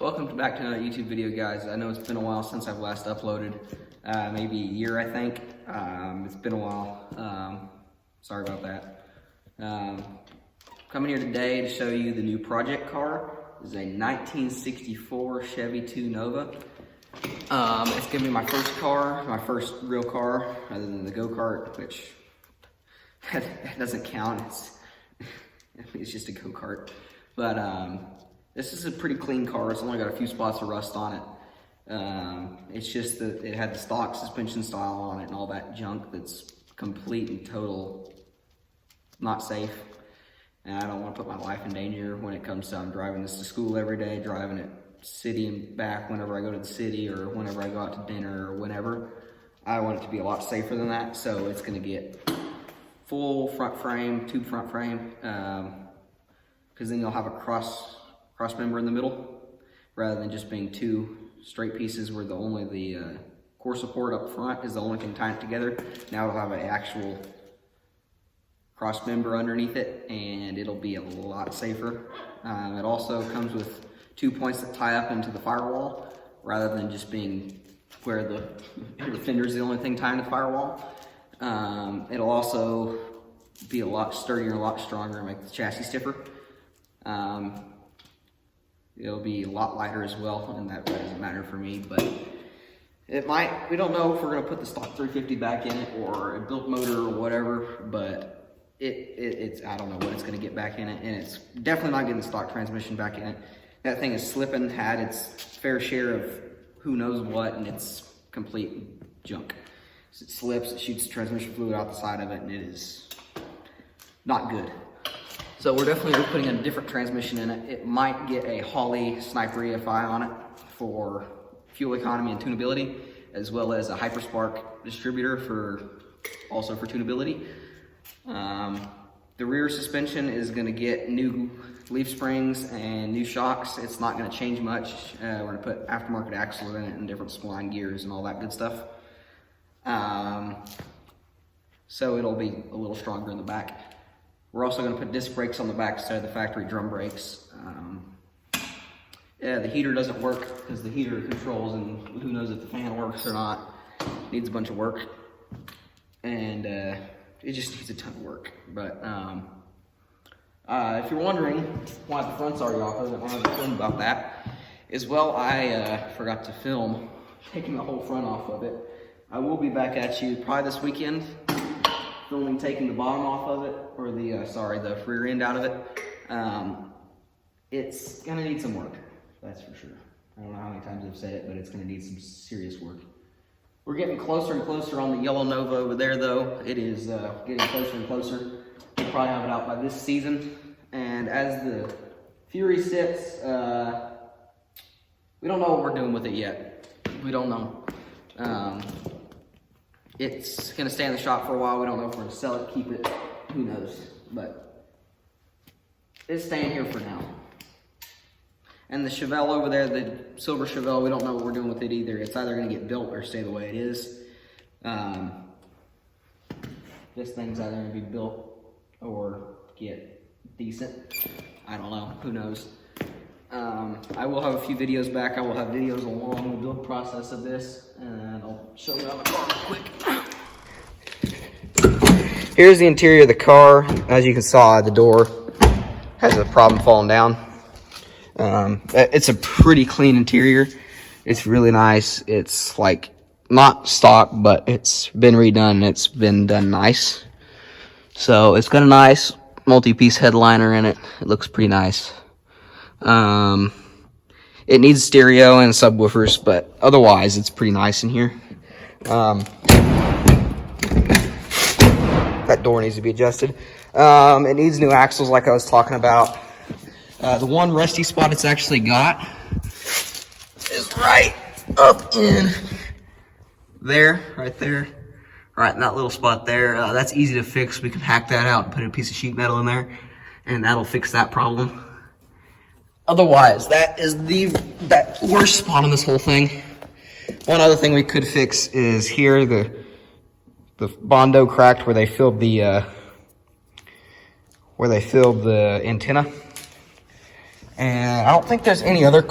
Welcome back to another YouTube video, guys. I know it's been a while since I've last uploaded, maybe a year, I think. It's been a while. Sorry about that. Coming here today to show you the new project car. This is a 1964 Chevy 2 Nova. It's gonna be my first car, my first real car, other than the go-kart, which doesn't count. It's just a go-kart. But this is a pretty clean car. It's only got a few spots of rust on it. It's just that it had the stock suspension style on it and all that junk that's complete and total not safe. And I don't want to put my life in danger when it comes to I'm driving this to school every day, driving it city and back whenever I go to the city or whenever I go out to dinner or whenever. I want it to be a lot safer than that. So it's going to get full front frame, tube front frame, because then you'll have a cross member in the middle rather than just being two straight pieces where only the core support up front is the only thing tying it together. Now it'll have an actual cross member underneath it and it'll be a lot safer. It also comes with 2 points that tie up into the firewall rather than just being where the fender is the only thing tying the firewall. It'll also be a lot sturdier and a lot stronger and make the chassis stiffer. It'll be a lot lighter as well, and that doesn't matter for me, but it might. We don't know if we're gonna put the stock 350 back in it or a built motor or whatever, but it's I don't know what it's gonna get back in it, and it's definitely not getting the stock transmission back in it. That thing is slipping, had its fair share of who knows what, and it's complete junk. It slips, it shoots transmission fluid out the side of it, and it is not good. So we're definitely putting a different transmission in it. It might get a Holley Sniper EFI on it for fuel economy and tunability, as well as a Hyperspark distributor also for tunability. The rear suspension is gonna get new leaf springs and new shocks. It's not gonna change much. We're gonna put aftermarket axles in it and different spline gears and all that good stuff. So it'll be a little stronger in the back. We're also going to put disc brakes on the back instead of the factory drum brakes. Yeah, the heater doesn't work because the heater controls, and who knows if the fan works or not. Needs a bunch of work, and it just needs a ton of work. But if you're wondering why the fronts are off, I don't have a film about that. As well, I forgot to film taking the whole front off of it. I will be back at you probably this weekend, filming taking the bottom off of it, or the rear end out of it. It's gonna need some work, that's for sure. I don't know how many times I've said it, but it's gonna need some serious work. We're getting closer and closer on the yellow Nova over there though. It is getting closer and closer. We'll probably have it out by this season. And as the Fury sits, we don't know what we're doing with it yet. We don't know. It's gonna stay in the shop for a while. We don't know if we're gonna sell it, keep it, who knows. But it's staying here for now. And the Chevelle over there, the silver Chevelle, we don't know what we're doing with it either. It's either gonna get built or stay the way it is. This thing's either gonna be built or get decent. I don't know, who knows. I will have a few videos back. I will have videos along the build process of this, and I'll show you around the car real quick. Here's the interior of the car. As you can saw, the door has a problem falling down. It's a pretty clean interior. It's really nice. It's like not stock, but it's been redone. It's been done nice. So it's got a nice multi-piece headliner in it. It looks pretty nice. It needs stereo and subwoofers, but otherwise it's pretty nice in here. That door needs to be adjusted. It needs new axles like I was talking about. The one rusty spot it's actually got is right up in there, right there. Right in that little spot there. That's easy to fix. We can hack that out and put a piece of sheet metal in there, and that'll fix that problem. Otherwise, that is that worst spot on this whole thing. One other thing we could fix is here, the Bondo cracked where they filled the antenna. And I don't think there's any other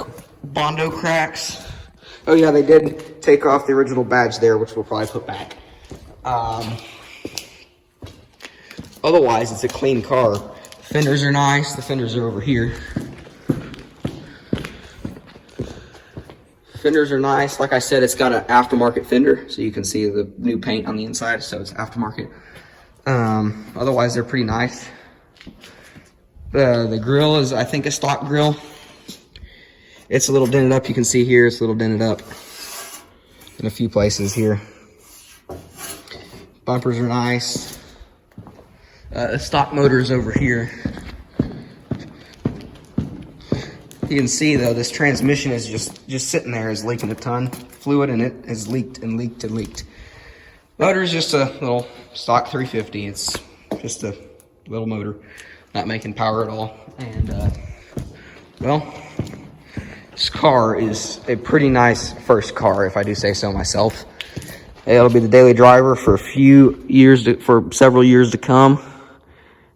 Bondo cracks. Oh yeah, they did take off the original badge there, which we'll probably put back. Otherwise, it's a clean car. Fenders are nice. The fenders are over here. Fenders are nice. Like I said, it's got an aftermarket fender, so you can see the new paint on the inside, so it's aftermarket. Otherwise, they're pretty nice. The grill is, I think, a stock grill. It's a little dented up. You can see here, it's a little dented up in a few places here. Bumpers are nice. The stock motor is over here. You can see though, this transmission is just sitting there, is leaking a ton. Fluid in it has leaked and leaked and leaked. Motor is just a little stock 350. It's just a little motor, not making power at all. And well, this car is a pretty nice first car, if I do say so myself. It'll be the daily driver for a few years, for several years to come.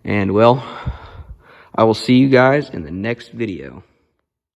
And well, I will see you guys in the next video.